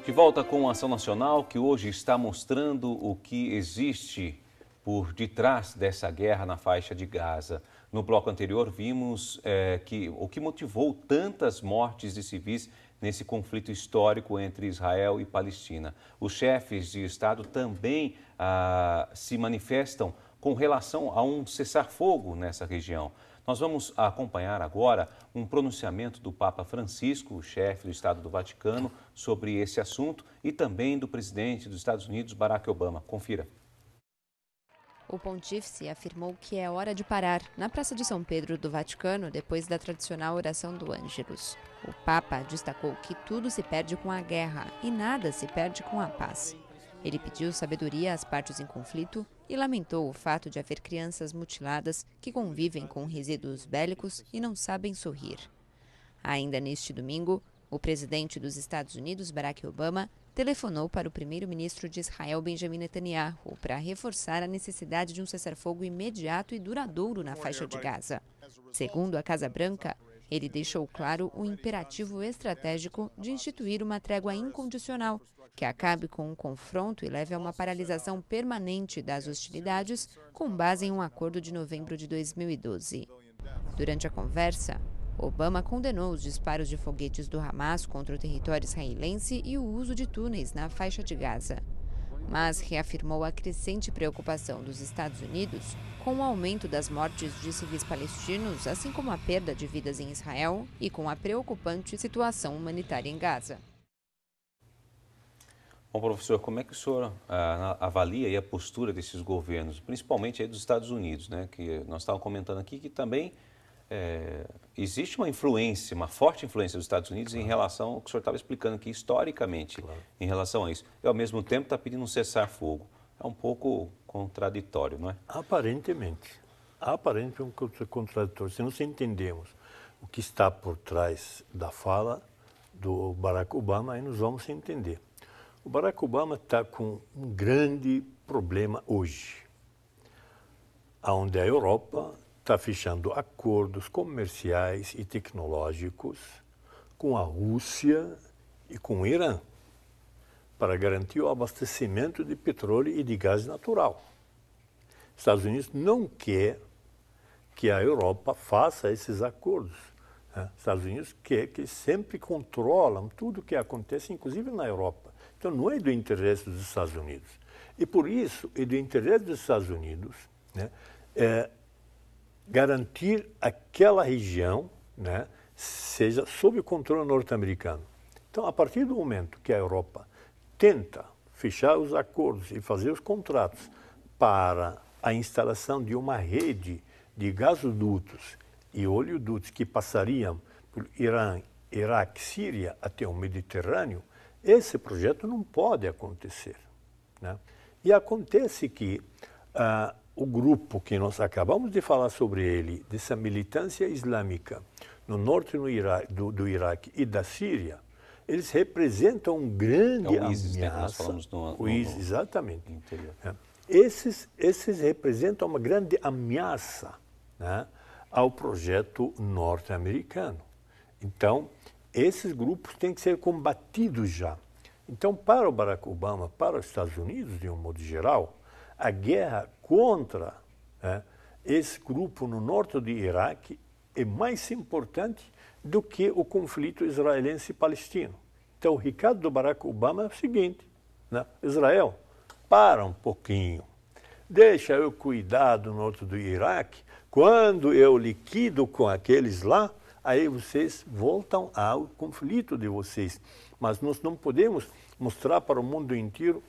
De volta com a Ação Nacional, que hoje está mostrando o que existe por detrás dessa guerra na faixa de Gaza. No bloco anterior, vimos que o que motivou tantas mortes de civis nesse conflito histórico entre Israel e Palestina. Os chefes de Estado também se manifestam com relação a um cessar-fogo nessa região. Nós vamos acompanhar agora um pronunciamento do Papa Francisco, o chefe do Estado do Vaticano, sobre esse assunto e também do presidente dos Estados Unidos, Barack Obama. Confira. O pontífice afirmou que é hora de parar na Praça de São Pedro do Vaticano depois da tradicional oração do Ângelus. O Papa destacou que tudo se perde com a guerra e nada se perde com a paz. Ele pediu sabedoria às partes em conflito e lamentou o fato de haver crianças mutiladas que convivem com resíduos bélicos e não sabem sorrir. Ainda neste domingo, o presidente dos Estados Unidos, Barack Obama, telefonou para o primeiro-ministro de Israel, Benjamin Netanyahu, para reforçar a necessidade de um cessar-fogo imediato e duradouro na faixa de Gaza. Segundo a Casa Branca, ele deixou claro o imperativo estratégico de instituir uma trégua incondicional, que acabe com o confronto e leve a uma paralisação permanente das hostilidades, com base em um acordo de novembro de 2012. Durante a conversa, Obama condenou os disparos de foguetes do Hamas contra o território israelense e o uso de túneis na faixa de Gaza, mas reafirmou a crescente preocupação dos Estados Unidos com o aumento das mortes de civis palestinos, assim como a perda de vidas em Israel e com a preocupante situação humanitária em Gaza. Bom, professor, como é que o senhor avalia aí a postura desses governos, principalmente aí dos Estados Unidos, né? Que nós estávamos comentando aqui que também existe uma influência, uma forte influência dos Estados Unidos em relação ao que o senhor estava explicando aqui historicamente, em relação a isso. E, ao mesmo tempo, está pedindo um cessar-fogo. É um pouco contraditório, não é? Aparentemente um contraditório. Se nós entendemos o que está por trás da fala do Barack Obama, aí nós vamos entender. O Barack Obama está com um grande problema hoje, onde a Europa está fechando acordos comerciais e tecnológicos com a Rússia e com o Irã para garantir o abastecimento de petróleo e de gás natural. Os Estados Unidos não quer que a Europa faça esses acordos. Os Estados Unidos quer que sempre controlam tudo o que acontece, inclusive na Europa. Então não é do interesse dos Estados Unidos. E por isso é do interesse dos Estados Unidos, né, garantir aquela região, né, seja sob o controle norte-americano. Então, a partir do momento que a Europa tenta fechar os acordos e fazer os contratos para a instalação de uma rede de gasodutos e oleodutos que passariam por Irã, Iraque, Síria até o Mediterrâneo, esse projeto não pode acontecer, né? E acontece que o grupo que nós acabamos de falar sobre ele, dessa militância islâmica no norte do Iraque e da Síria, eles representam uma grande ISIS, ameaça. né, que nós falamos O ISIS, exatamente. interior. Esses representam uma grande ameaça, né, ao projeto norte-americano. Então, esses grupos têm que ser combatidos já. Então, para o Barack Obama, para os Estados Unidos, de um modo geral, a guerra contra esse grupo no norte do Iraque é mais importante do que o conflito israelense e palestino. Então, o recado do Barack Obama é o seguinte, né? Israel, para um pouquinho, deixa eu cuidar do norte do Iraque, quando eu liquido com aqueles lá, aí vocês voltam ao conflito de vocês. Mas nós não podemos mostrar para o mundo inteiro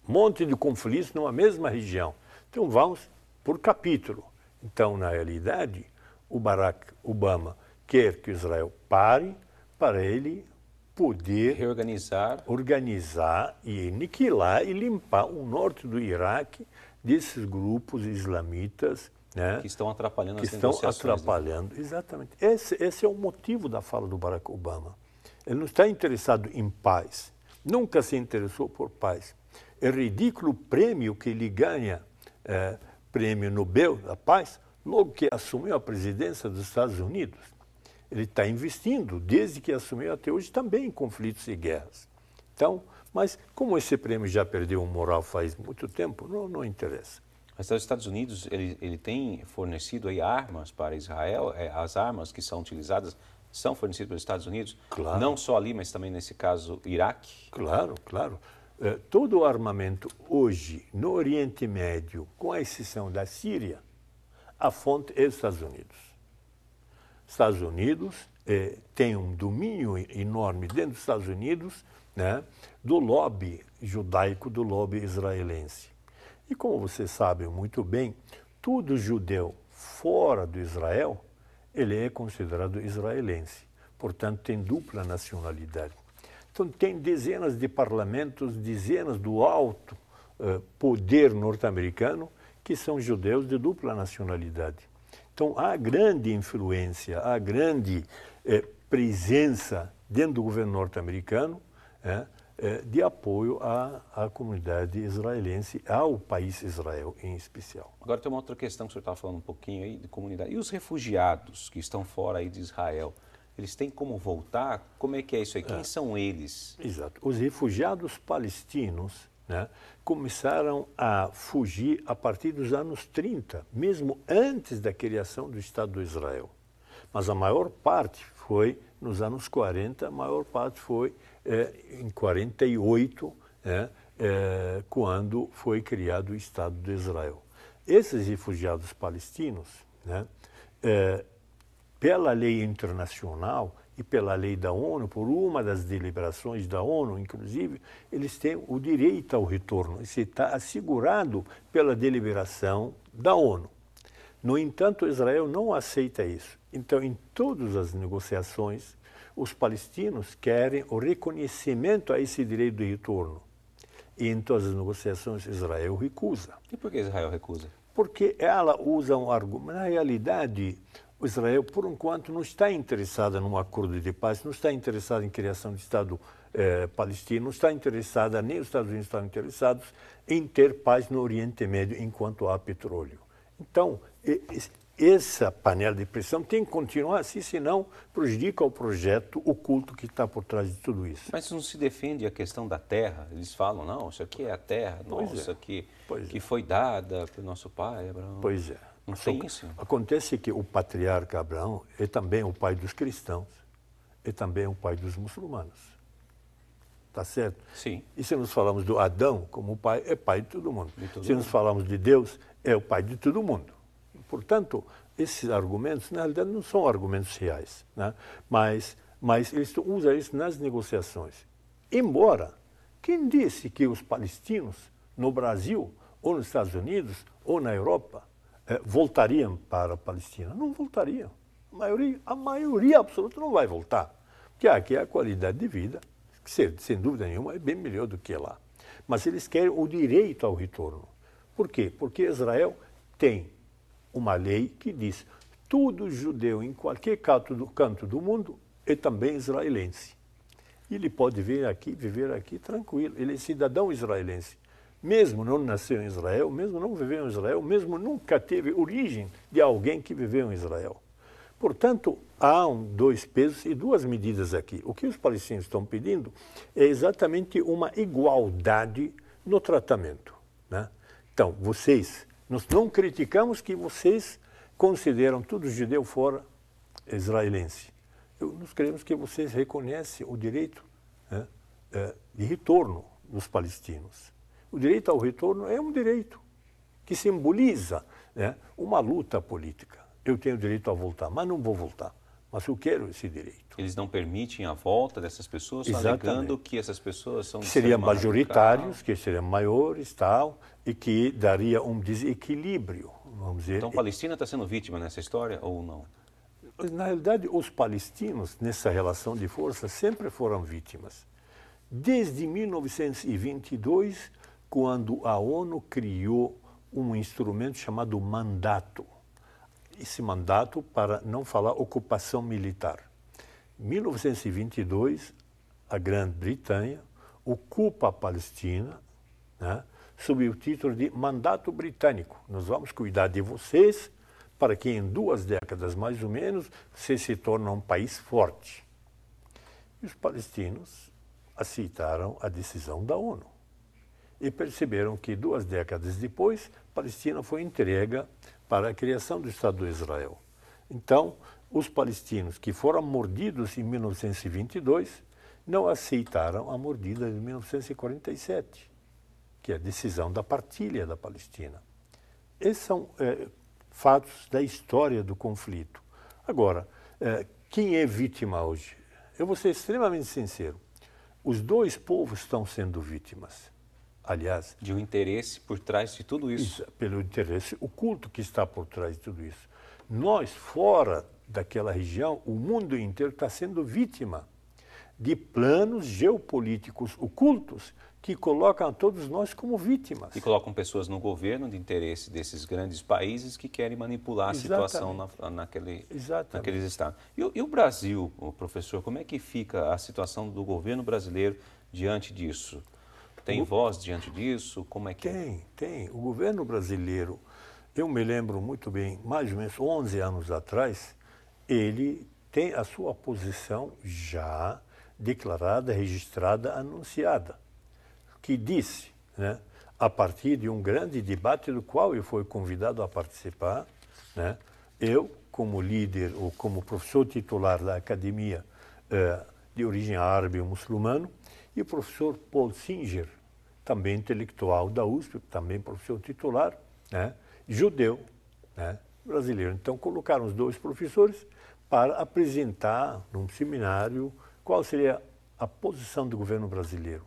um monte de conflitos numa mesma região. Então vamos por capítulo. Então, na realidade, o Barack Obama quer que Israel pare para ele poder organizar e aniquilar e limpar o norte do Iraque desses grupos islamitas, né, que estão atrapalhando as negociações. Que estão atrapalhando, exatamente. Esse é o motivo da fala do Barack Obama. Ele não está interessado em paz, nunca se interessou por paz. É ridículo o prêmio que ele ganha, prêmio Nobel da Paz, logo que assumiu a presidência dos Estados Unidos. Ele está investindo, desde que assumiu até hoje, também em conflitos e guerras. Então, Mas como esse prêmio já perdeu o moral faz muito tempo, não interessa. Mas os Estados Unidos, ele tem fornecido aí armas para Israel, as armas que são utilizadas são fornecidas pelos Estados Unidos? Claro. Não só ali, mas também nesse caso, Iraque? Claro, claro. Todo o armamento hoje no Oriente Médio, com a exceção da Síria, a fonte é os Estados Unidos. Estados Unidos tem um domínio enorme dentro dos Estados Unidos, né, do lobby judaico, do lobby israelense. E como vocês sabem muito bem, todo judeu fora do Israel, ele é considerado israelense. Portanto, tem dupla nacionalidade. Então, tem dezenas de parlamentos, dezenas do alto poder norte-americano que são judeus de dupla nacionalidade. Então, há grande influência, há grande presença dentro do governo norte-americano de apoio à comunidade israelense, ao país Israel em especial. Agora tem uma outra questão que o senhor estava falando um pouquinho aí de comunidade. E os refugiados que estão fora aí de Israel? Eles têm como voltar? Como é que é isso aí? Quem são eles? Exato. Os refugiados palestinos, né, começaram a fugir a partir dos anos 30, mesmo antes da criação do Estado de Israel. Mas a maior parte foi nos anos 40, a maior parte foi em 48, quando foi criado o Estado de Israel. Esses refugiados palestinos, né, pela lei internacional e pela lei da ONU, por uma das deliberações da ONU, inclusive, eles têm o direito ao retorno. Isso está assegurado pela deliberação da ONU. No entanto, Israel não aceita isso. Então, em todas as negociações, os palestinos querem o reconhecimento a esse direito de retorno. E em todas as negociações, Israel recusa. E por que Israel recusa? Porque ela usa um argumento. Na realidade, Israel, por enquanto, não está interessada num acordo de paz, não está interessada em criação de Estado palestino, não está interessada, nem os Estados Unidos estão interessados em ter paz no Oriente Médio enquanto há petróleo. Então, essa panela de pressão tem que continuar assim, senão prejudica o projeto oculto que está por trás de tudo isso. Mas não se defende a questão da terra? Eles falam, não, isso aqui é a terra nossa, que foi dada pelo nosso pai, Abraão. Pois é. Não tem isso? Acontece que o patriarca Abraão é também o pai dos cristãos, é também o pai dos muçulmanos. Tá certo? Sim. E se nós falamos do Adão como pai, é pai de todo mundo. Se nós falamos de Deus, é o pai de todo mundo. Portanto, esses argumentos, na realidade, não são argumentos reais, né? Mas eles usam isso nas negociações. Embora, quem disse que os palestinos no Brasil, ou nos Estados Unidos, ou na Europa, voltariam para a Palestina? Não voltariam. A maioria absoluta não vai voltar. Porque aqui a qualidade de vida, que sem dúvida nenhuma, é bem melhor do que lá. Mas eles querem o direito ao retorno. Por quê? Porque Israel tem uma lei que diz todo judeu em qualquer canto do mundo é também israelense. Ele pode vir aqui, viver aqui tranquilo. Ele é cidadão israelense. Mesmo não nasceu em Israel, mesmo não viveu em Israel, mesmo nunca teve origem de alguém que viveu em Israel. Portanto, há dois pesos e duas medidas aqui. O que os palestinos estão pedindo é exatamente uma igualdade no tratamento, né? Então, nós não criticamos que vocês consideram todo judeu fora israelense. Nós queremos que vocês reconhecem o direito, né, de retorno dos palestinos. O direito ao retorno é um direito que simboliza, né, uma luta política. Eu tenho direito a voltar, mas não vou voltar. Mas eu quero esse direito. Eles não permitem a volta dessas pessoas, alegando que essas pessoas são... Que seriam majoritários, que seriam maiores, tal, e que daria um desequilíbrio, vamos dizer. Então, a Palestina está sendo vítima nessa história ou não? Na realidade, os palestinos, nessa relação de força, sempre foram vítimas. Desde 1922, quando a ONU criou um instrumento chamado mandato. Esse mandato para não falar ocupação militar. Em 1922, a Grã-Bretanha ocupa a Palestina, né, sob o título de Mandato Britânico. Nós vamos cuidar de vocês para que em 2 décadas, mais ou menos, vocês se tornem um país forte. E os palestinos aceitaram a decisão da ONU e perceberam que 2 décadas depois, Palestina foi entregue para a criação do Estado de Israel. Então, os palestinos que foram mordidos em 1922 não aceitaram a mordida de 1947, que é a decisão da partilha da Palestina. Esses são fatos da história do conflito. Agora, quem é vítima hoje? Eu vou ser extremamente sincero. Os 2 povos estão sendo vítimas. Aliás... De um interesse por trás de tudo isso. Pelo interesse oculto que está por trás de tudo isso. Nós, fora daquela região, o mundo inteiro está sendo vítima de planos geopolíticos ocultos que colocam todos nós como vítimas. E colocam pessoas no governo de interesse desses grandes países que querem manipular a situação naqueles estados. E o Brasil, professor, como é que fica a situação do governo brasileiro diante disso? Tem voz diante disso? Como é que Tem. O governo brasileiro, eu me lembro muito bem, mais ou menos 11 anos atrás, ele tem a sua posição já declarada, registrada, anunciada, que disse, né, a partir de um grande debate do qual eu fui convidado a participar, né, eu, como líder ou como professor titular da Academia de Origem Árabe e Muçulmano, e o professor Paul Singer, também intelectual da USP, também professor titular, né, judeu, né, brasileiro. Então, colocaram os 2 professores para apresentar num seminário qual seria a posição do governo brasileiro.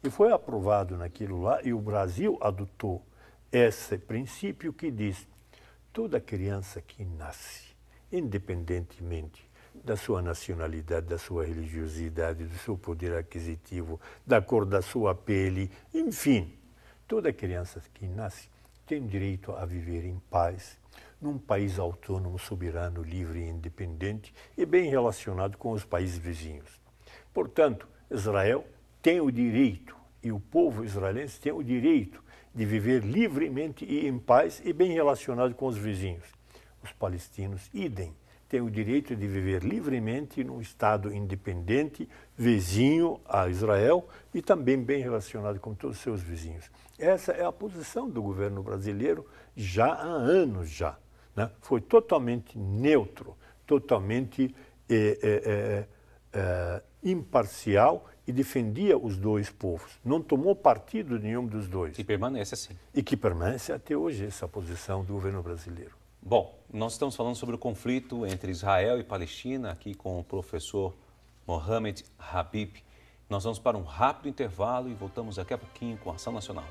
E foi aprovado naquilo lá, e o Brasil adotou esse princípio que diz: toda criança que nasce, independentemente da sua nacionalidade, da sua religiosidade, do seu poder aquisitivo, da cor da sua pele, enfim, toda criança que nasce tem direito a viver em paz, num país autônomo, soberano, livre e independente e bem relacionado com os países vizinhos. Portanto, Israel tem o direito, e o povo israelense tem o direito de viver livremente e em paz e bem relacionado com os vizinhos. Os palestinos, idem, têm o direito de viver livremente num Estado independente, vizinho a Israel e também bem relacionado com todos os seus vizinhos. Essa é a posição do governo brasileiro já há anos já, né? Foi totalmente neutro, totalmente imparcial e defendia os 2 povos. Não tomou partido de nenhum dos 2. E permanece assim. E que permanece até hoje essa posição do governo brasileiro. Bom, nós estamos falando sobre o conflito entre Israel e Palestina, aqui com o professor Mohamed Habib. Nós vamos para um rápido intervalo e voltamos daqui a pouquinho com a Ação Nacional.